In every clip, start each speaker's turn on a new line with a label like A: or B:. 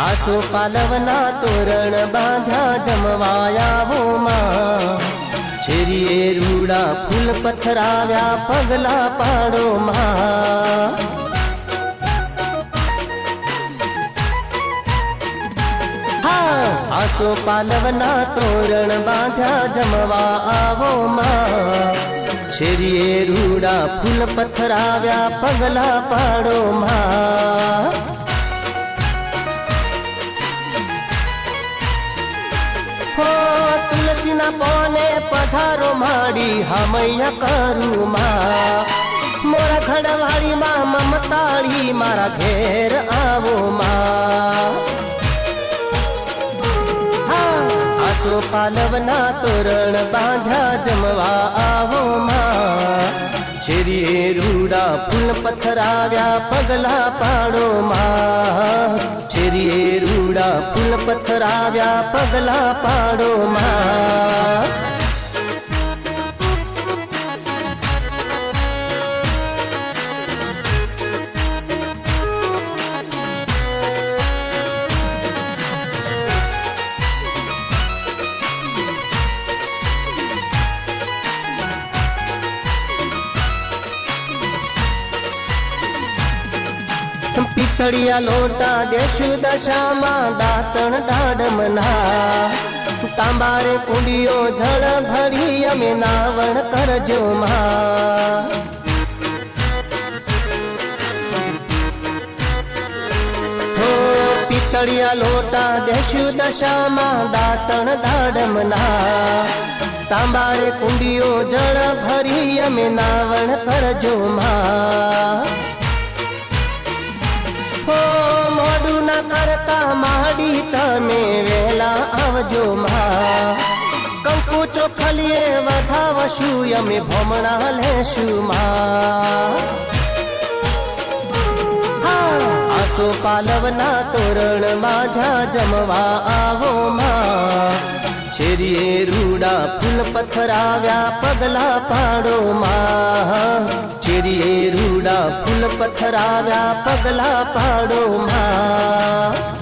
A: आसो पालवना तोरण बांध्या जमवायावो मां छेरीए रूड़ा फूल पथराव्या पगला पाड़ो मां आसो पालवना तोरण बांध्या जमवा आवो मां छेरीए रूड़ा फूल पथराव्या पगला पाड़ो मां हो तुलसीना पोने पधारो माड़ी हमैया करू मां मोरा घड़वाड़ी मां ममताड़ी मारा घेर आवो मां आसो पालवना तोरण बांध्या जमवा आवो मां छेरीए रूड़ा फूल पथराव्या पगला पाड़ो मां छेरीए रूड़ा फूल पथराव्या पगला पाड़ो मां पितड़िया लोटा देशु दशा मां दातण दाडमना तांबारे कुंडियो झळ भरी अमे नावण करजो मां हो पितड़िया लोटा देशु दशा मां दातण दाडमना तांबारे कुंडियो झळ भरी अमे नावण करजो मां हो मोडू न करता माड़ी तमे वेला आवजो मां कंकु चोखलिए वधावशु यमे भोमणा लेशु मां आसो पालवना तोरण बांध्या जमवा आवो मां छेरीए रूड़ा फूल पथराव्या पगला पाड़ो मां छेरीए रूड़ा फूल पथराव्या पगला पाड़ो मां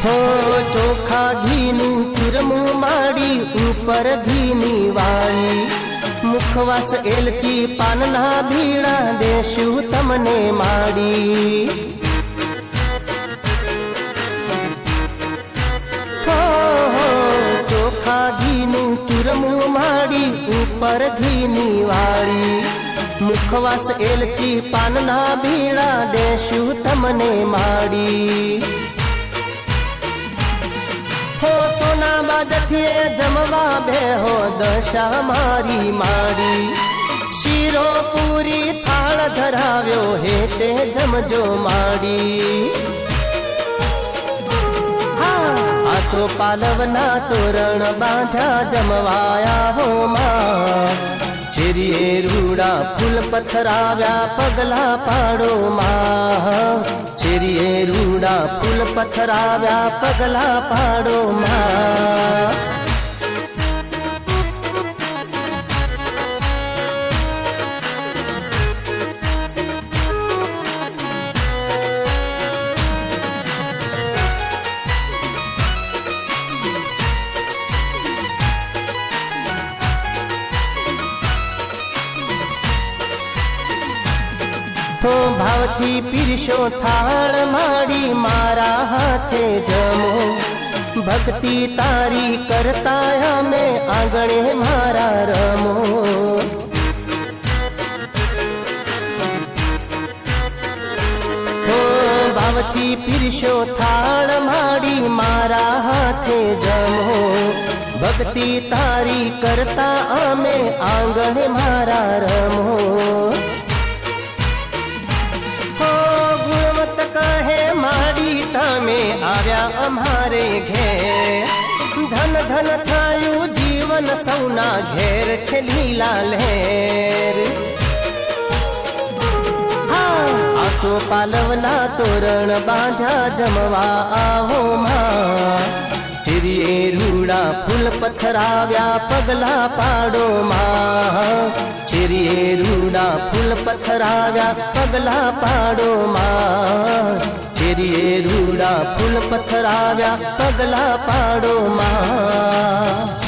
A: हो चोखा घीनु चूरमू माड़ी ऊपर घीनी वाली मुखवास एलची पानना भीड़ा देशु तमने माड़ी हो चोखा घीनु चूरमू माड़ी ऊपर घीनी वाली मुखवास एलची पानना भीड़ा देशु तमने माड़ी हो सोना बाजठिए जमवा बेहो दशा मारी माड़ी शीरो पूरी थाल धराव्यो हेते जमजो माड़ी आसो पालवना तोरण बांध्या जमवाया हो मां छेरीए रूड़ा फूल पथराव्या पगला पाड़ो मां छेरीए रूड़ा फूल पथराव्या पगला पाड़ो मां हो भावथी पीरशो थाळ माड़ी मारा हाथे जमो भक्ति तारी करता में आंगणे मारा रमो हो भावथी पीरशो थाळ माड़ी मारा हाथे जमो भक्ति तारी करता में आंगणे मारा रमो कहे माड़ी तमे आव्या अमारे घेर धन धन थायु जीवन सौना घेर छे लीला लहेर આસો પાલવના તોરણ બાંધ્યા જમવા આવો માં ચીરીએ રૂડા ફૂલ પથરાવ્યા પગલા પાડો માં ચીરીએ રૂડા ફૂલ પથરાવ્યા પગલા પાડો માં ચીરીએ રૂડા ફૂલ પથરાવ્યા પગલા પાડો માં